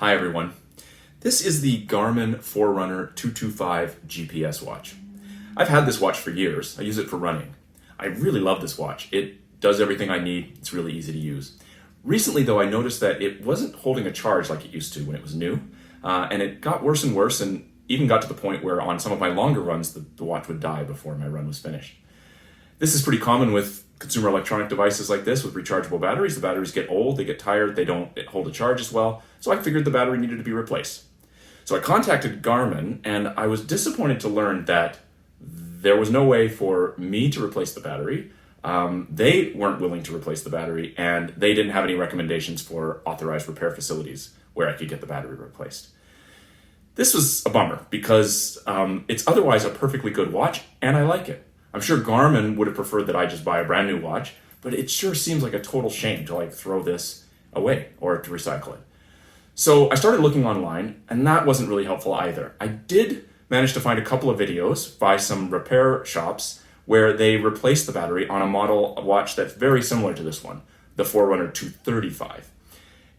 Hi everyone. This is the Garmin Forerunner 225 GPS watch. I've had this watch for years. I use it for running. I really love this watch. It does everything I need. It's really easy to use. Recently though, I noticed that it wasn't holding a charge like it used to when it was new. And it got worse and worse, and even got to the point where on some of my longer runs, the watch would die before my run was finished. This is pretty common with consumer electronic devices like this with rechargeable batteries. The batteries get old, they get tired, they don't hold a charge as well. So I figured the battery needed to be replaced. So I contacted Garmin, and I was disappointed to learn that there was no way for me to replace the battery. They weren't willing to replace the battery, and they didn't have any recommendations for authorized repair facilities where I could get the battery replaced. This was a bummer because it's otherwise a perfectly good watch, and I like it. I'm sure Garmin would have preferred that I just buy a brand new watch, but it sure seems like a total shame to throw this away or to recycle it. So I started looking online, and that wasn't really helpful either. I did manage to find a couple of videos by some repair shops where they replaced the battery on a model watch that's very similar to this one, the Forerunner 235.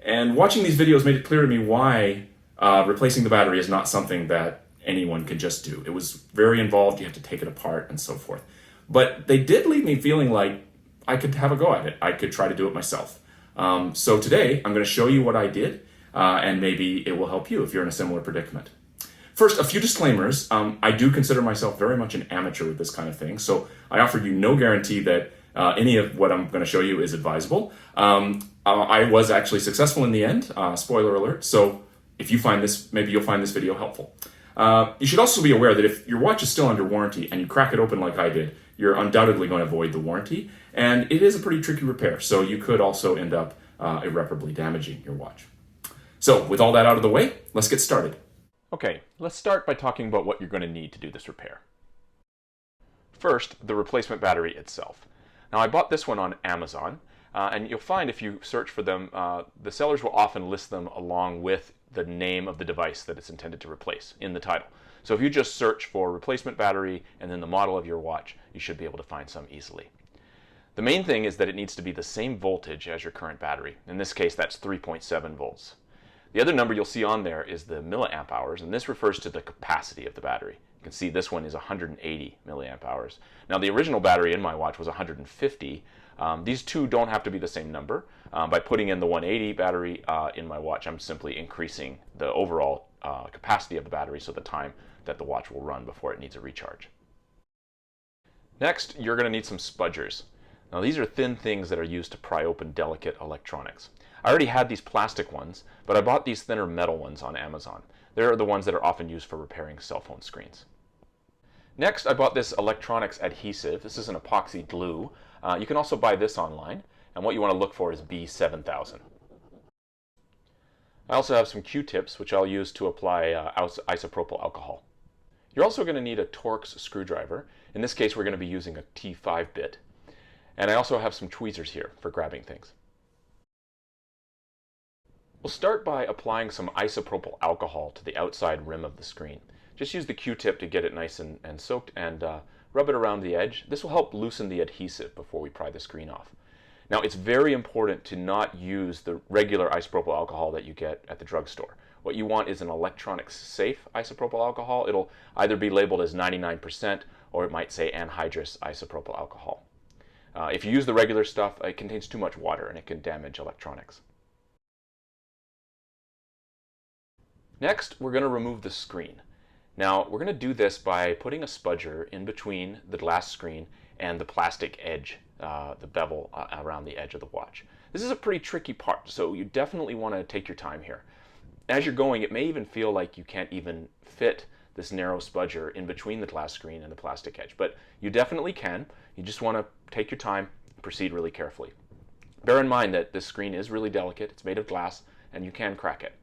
And watching these videos made it clear to me why replacing the battery is not something that anyone can just do. It was very involved. You have to take it apart and so forth. But they did leave me feeling like I could have a go at it. I could try to do it myself. So today I'm going to show you what I did, and maybe it will help you if you're in a similar predicament. First, a few disclaimers. I do consider myself very much an amateur with this kind of thing, so I offer you no guarantee that any of what I'm going to show you is advisable. I was actually successful in the end, spoiler alert, so if you find this, maybe you'll find this video helpful. You should also be aware that if your watch is still under warranty and you crack it open like I did, you're undoubtedly going to void the warranty, and it is a pretty tricky repair, so you could also end up irreparably damaging your watch. So with all that out of the way, let's get started. Okay, let's start by talking about what you're going to need to do this repair. First, the replacement battery itself. Now I bought this one on Amazon, and you'll find if you search for them, the sellers will often list them along with the name of the device that it's intended to replace in the title. So if you just search for replacement battery and then the model of your watch, you should be able to find some easily. The main thing is that it needs to be the same voltage as your current battery. In this case, that's 3.7 volts. The other number you'll see on there is the milliamp hours, and this refers to the capacity of the battery. You can see this one is 180 milliamp hours. Now the original battery in my watch was 150. These two don't have to be the same number. By putting in the 180 battery in my watch, I'm simply increasing the overall capacity of the battery, so the time that the watch will run before it needs a recharge. Next, you're going to need some spudgers. Now these are thin things that are used to pry open delicate electronics. I already had these plastic ones, but I bought these thinner metal ones on Amazon. They're the ones that are often used for repairing cell phone screens. Next, I bought this electronics adhesive. This is an epoxy glue. You can also buy this online, and what you want to look for is B7000. I also have some Q-tips, which I'll use to apply isopropyl alcohol. You're also going to need a Torx screwdriver. In this case, we're going to be using a T5 bit. And I also have some tweezers here for grabbing things. We'll start by applying some isopropyl alcohol to the outside rim of the screen. Just use the Q-tip to get it nice and soaked, and rub it around the edge. This will help loosen the adhesive before we pry the screen off. Now it's very important to not use the regular isopropyl alcohol that you get at the drugstore. What you want is an electronics safe isopropyl alcohol. It'll either be labeled as 99% or it might say anhydrous isopropyl alcohol. If you use the regular stuff, it contains too much water and it can damage electronics. Next, we're going to remove the screen. Now, we're going to do this by putting a spudger in between the glass screen and the plastic edge, the bevel around the edge of the watch. This is a pretty tricky part, so you definitely want to take your time here. As you're going, it may even feel like you can't even fit this narrow spudger in between the glass screen and the plastic edge, but you definitely can. You just want to take your time and proceed really carefully. Bear in mind that this screen is really delicate, it's made of glass, and you can crack it.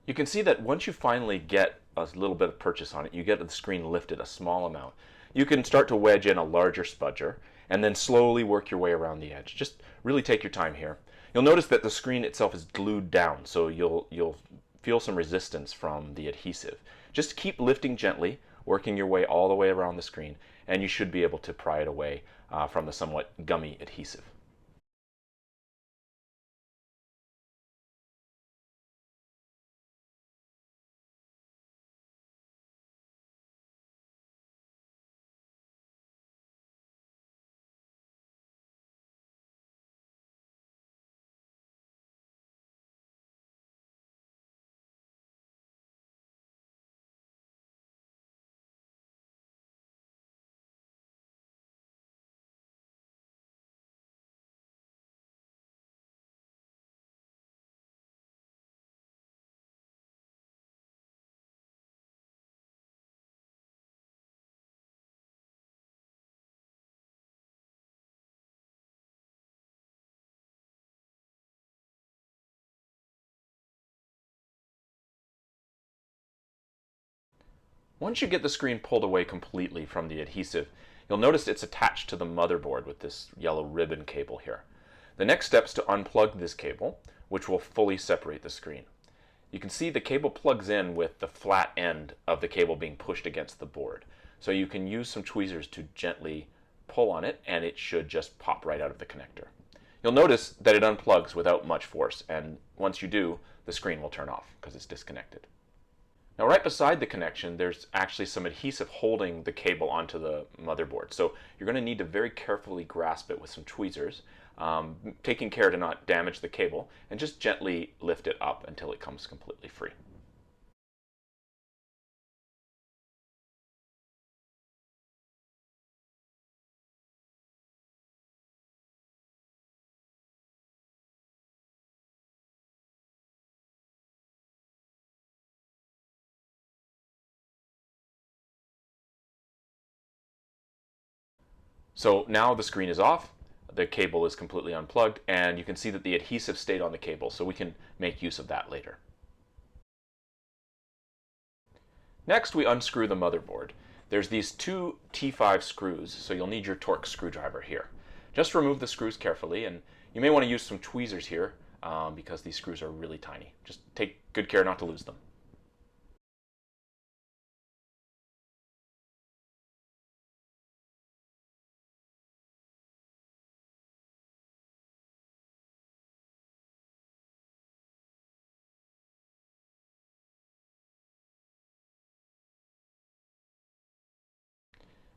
You can see that once you finally get a little bit of purchase on it, you get the screen lifted a small amount. You can start to wedge in a larger spudger and then slowly work your way around the edge. Just really take your time here. You'll notice that the screen itself is glued down, so you'll feel some resistance from the adhesive. Just keep lifting gently, working your way all the way around the screen, and you should be able to pry it away from the somewhat gummy adhesive. Once you get the screen pulled away completely from the adhesive, you'll notice it's attached to the motherboard with this yellow ribbon cable here. The next step is to unplug this cable, which will fully separate the screen. You can see the cable plugs in with the flat end of the cable being pushed against the board. So you can use some tweezers to gently pull on it, and it should just pop right out of the connector. You'll notice that it unplugs without much force, and once you do, the screen will turn off because it's disconnected. Now, right beside the connection, there's actually some adhesive holding the cable onto the motherboard. So you're going to need to very carefully grasp it with some tweezers, taking care to not damage the cable, and just gently lift it up until it comes completely free. So now the screen is off, the cable is completely unplugged, and you can see that the adhesive stayed on the cable, so we can make use of that later. Next, we unscrew the motherboard. There's these two T5 screws, so you'll need your Torx screwdriver here. Just remove the screws carefully, and you may want to use some tweezers here because these screws are really tiny. Just take good care not to lose them.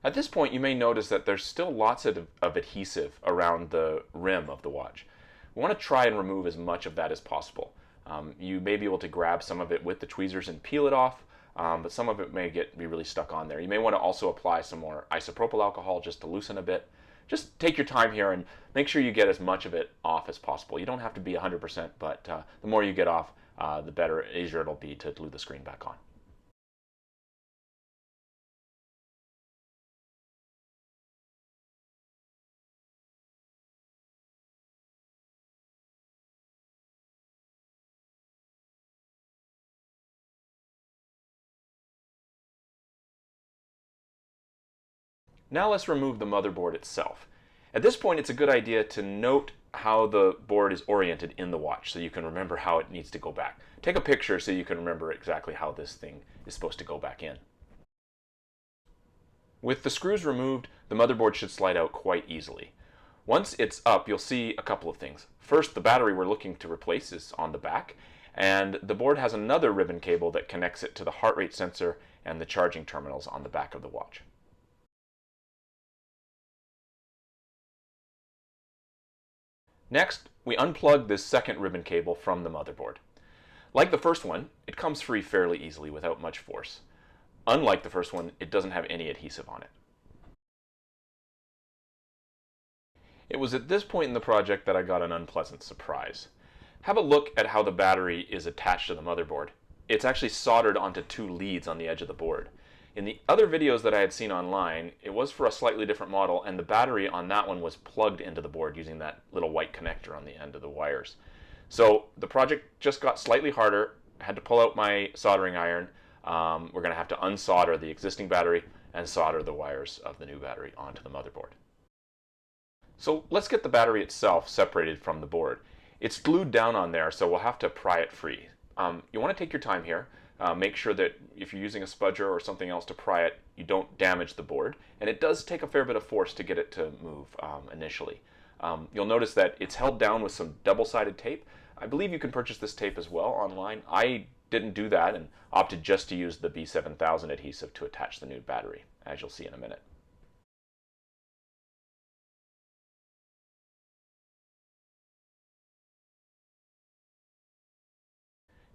At this point, you may notice that there's still lots of adhesive around the rim of the watch. We want to try and remove as much of that as possible. You may be able to grab some of it with the tweezers and peel it off, but some of it may be really stuck on there. You may want to also apply some more isopropyl alcohol just to loosen a bit. Just take your time here and make sure you get as much of it off as possible. You don't have to be 100%, but the more you get off, the better, easier it'll be to glue the screen back on. Now let's remove the motherboard itself. At this point, it's a good idea to note how the board is oriented in the watch so you can remember how it needs to go back. Take a picture so you can remember exactly how this thing is supposed to go back in. With the screws removed, the motherboard should slide out quite easily. Once it's up, you'll see a couple of things. First, the battery we're looking to replace is on the back, and the board has another ribbon cable that connects it to the heart rate sensor and the charging terminals on the back of the watch. Next, we unplug this second ribbon cable from the motherboard. Like the first one, it comes free fairly easily without much force. Unlike the first one, it doesn't have any adhesive on it. It was at this point in the project that I got an unpleasant surprise. Have a look at how the battery is attached to the motherboard. It's actually soldered onto two leads on the edge of the board. In the other videos that I had seen online, it was for a slightly different model, and the battery on that one was plugged into the board using that little white connector on the end of the wires. So the project just got slightly harder. I had to pull out my soldering iron. We're going to have to unsolder the existing battery and solder the wires of the new battery onto the motherboard. So let's get the battery itself separated from the board. It's glued down on there, so we'll have to pry it free. You want to take your time here. Make sure that if you're using a spudger or something else to pry it, you don't damage the board. And it does take a fair bit of force to get it to move initially. You'll notice that it's held down with some double-sided tape. I believe you can purchase this tape as well online. I didn't do that and opted just to use the B7000 adhesive to attach the new battery, as you'll see in a minute.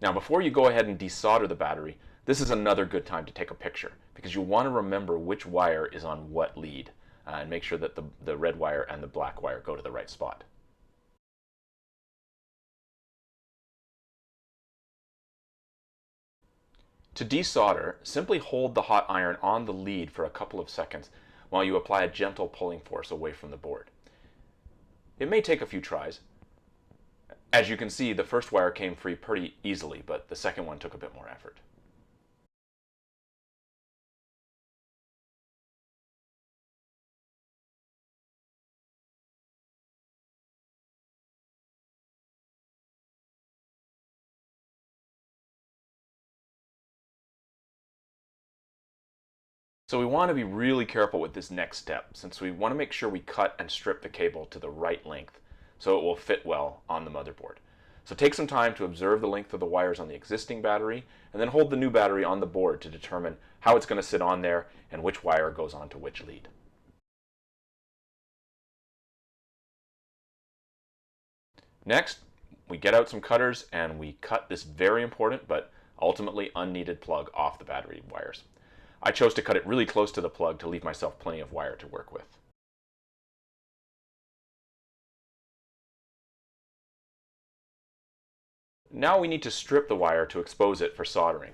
Now, before you go ahead and desolder the battery, this is another good time to take a picture because you'll want to remember which wire is on what lead and make sure that the red wire and the black wire go to the right spot. To desolder, simply hold the hot iron on the lead for a couple of seconds while you apply a gentle pulling force away from the board. It may take a few tries. As you can see, the first wire came free pretty easily, but the second one took a bit more effort. So we want to be really careful with this next step, since we want to make sure we cut and strip the cable to the right length so it will fit well on the motherboard. So take some time to observe the length of the wires on the existing battery, and then hold the new battery on the board to determine how it's going to sit on there and which wire goes onto which lead. Next, we get out some cutters and we cut this very important but ultimately unneeded plug off the battery wires. I chose to cut it really close to the plug to leave myself plenty of wire to work with. Now we need to strip the wire to expose it for soldering.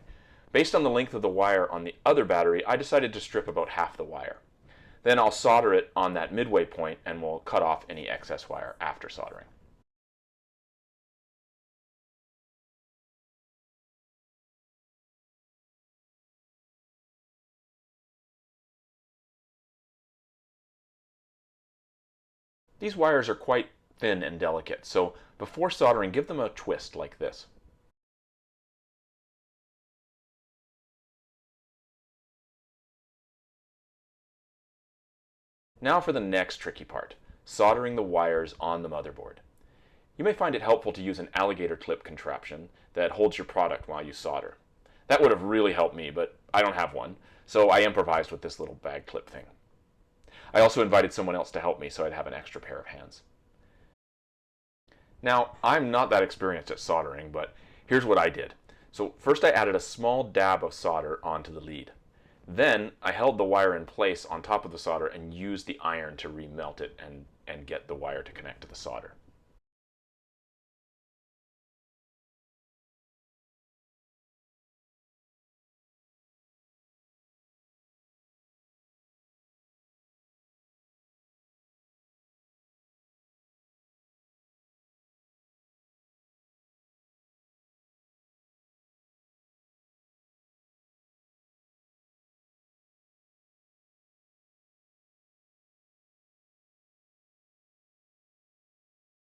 Based on the length of the wire on the other battery, I decided to strip about half the wire. Then I'll solder it on that midway point and we'll cut off any excess wire after soldering. These wires are quite thin and delicate, so before soldering, give them a twist like this. Now for the next tricky part, soldering the wires on the motherboard. You may find it helpful to use an alligator clip contraption that holds your product while you solder. That would have really helped me, but I don't have one, so I improvised with this little bag clip thing. I also invited someone else to help me so I'd have an extra pair of hands. Now, I'm not that experienced at soldering, but here's what I did. So first I added a small dab of solder onto the lead. Then I held the wire in place on top of the solder and used the iron to remelt it and get the wire to connect to the solder.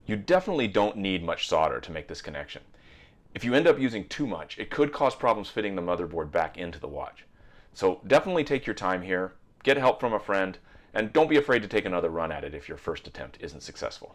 You definitely don't need much solder to make this connection. If you end up using too much, it could cause problems fitting the motherboard back into the watch. So definitely take your time here, get help from a friend, and don't be afraid to take another run at it if your first attempt isn't successful.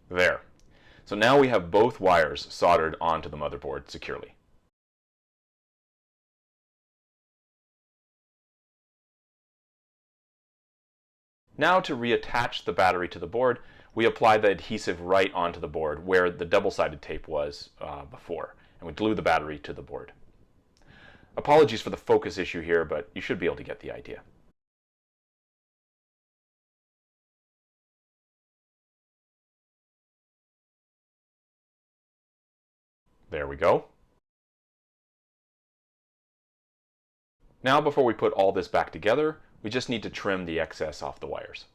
There. So now we have both wires soldered onto the motherboard securely. Now to reattach the battery to the board, we apply the adhesive right onto the board where the double-sided tape was before, and we glue the battery to the board. Apologies for the focus issue here, but you should be able to get the idea. There we go. Now before we put all this back together, we just need to trim the excess off the wires.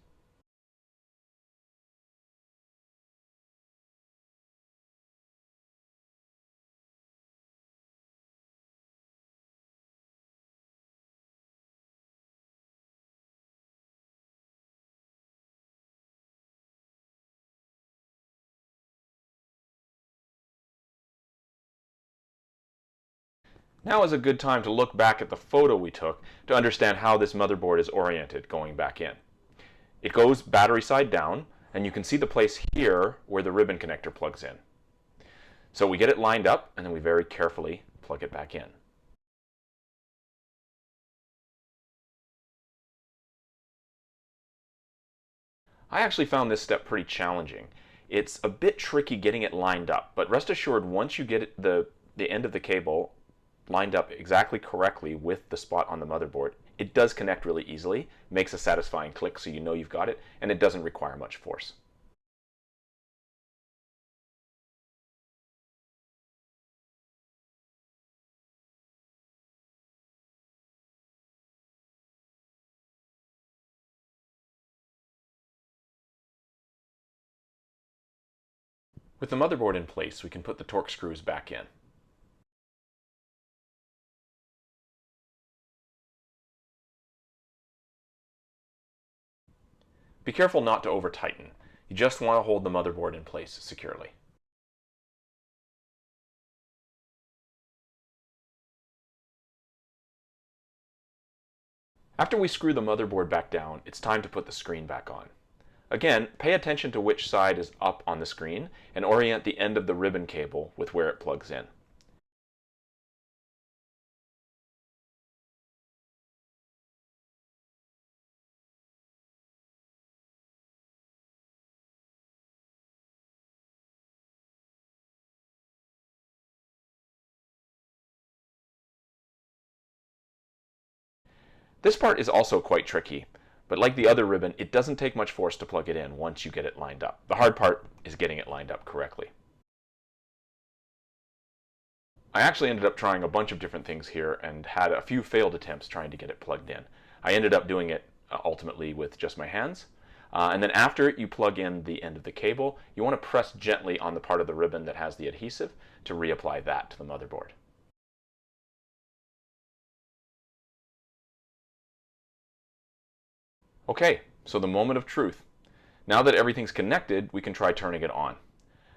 Now is a good time to look back at the photo we took to understand how this motherboard is oriented going back in. It goes battery side down, and you can see the place here where the ribbon connector plugs in. So we get it lined up, and then we very carefully plug it back in. I actually found this step pretty challenging. It's a bit tricky getting it lined up, but rest assured once you get the end of the cable lined up exactly correctly with the spot on the motherboard, it does connect really easily, makes a satisfying click so you know you've got it, and it doesn't require much force. With the motherboard in place, we can put the torque screws back in. Be careful not to over-tighten. You just want to hold the motherboard in place securely. After we screw the motherboard back down, it's time to put the screen back on. Again, pay attention to which side is up on the screen and orient the end of the ribbon cable with where it plugs in. This part is also quite tricky, but like the other ribbon, it doesn't take much force to plug it in once you get it lined up. The hard part is getting it lined up correctly. I actually ended up trying a bunch of different things here and had a few failed attempts trying to get it plugged in. I ended up doing it ultimately with just my hands. And then after you plug in the end of the cable, you want to press gently on the part of the ribbon that has the adhesive to reapply that to the motherboard. Okay, so the moment of truth. Now that everything's connected, we can try turning it on.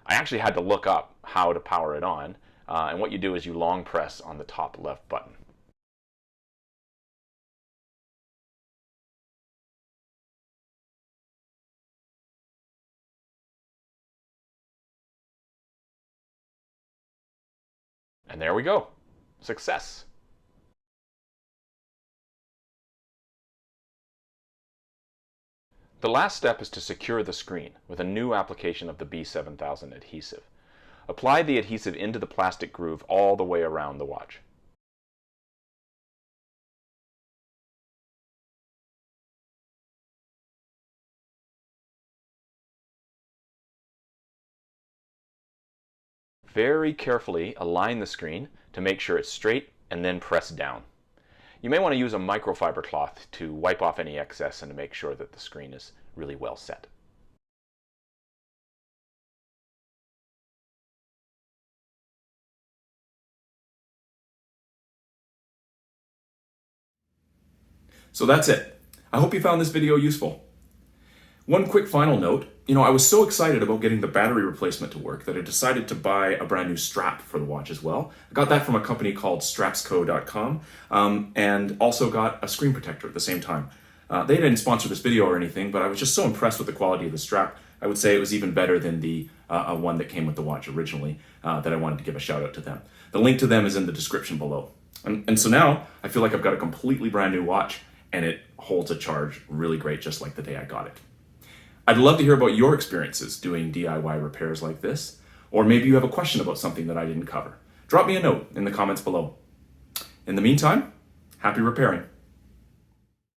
I actually had to look up how to power it on, and what you do is you long press on the top left button. And there we go. Success. The last step is to secure the screen with a new application of the B7000 adhesive. Apply the adhesive into the plastic groove all the way around the watch. Very carefully align the screen to make sure it's straight and then press down. You may want to use a microfiber cloth to wipe off any excess and to make sure that the screen is really well set. So that's it. I hope you found this video useful. One quick final note, I was so excited about getting the battery replacement to work that I decided to buy a brand new strap for the watch as well. I got that from a company called strapsco.com, and also got a screen protector at the same time. They didn't sponsor this video or anything, but I was just so impressed with the quality of the strap. I would say it was even better than the one that came with the watch originally, that I wanted to give a shout out to them. The link to them is in the description below. And so now I feel like I've got a completely brand new watch, and it holds a charge really great, just like the day I got it. I'd love to hear about your experiences doing DIY repairs like this, or maybe you have a question about something that I didn't cover. Drop me a note in the comments below. In the meantime, happy repairing.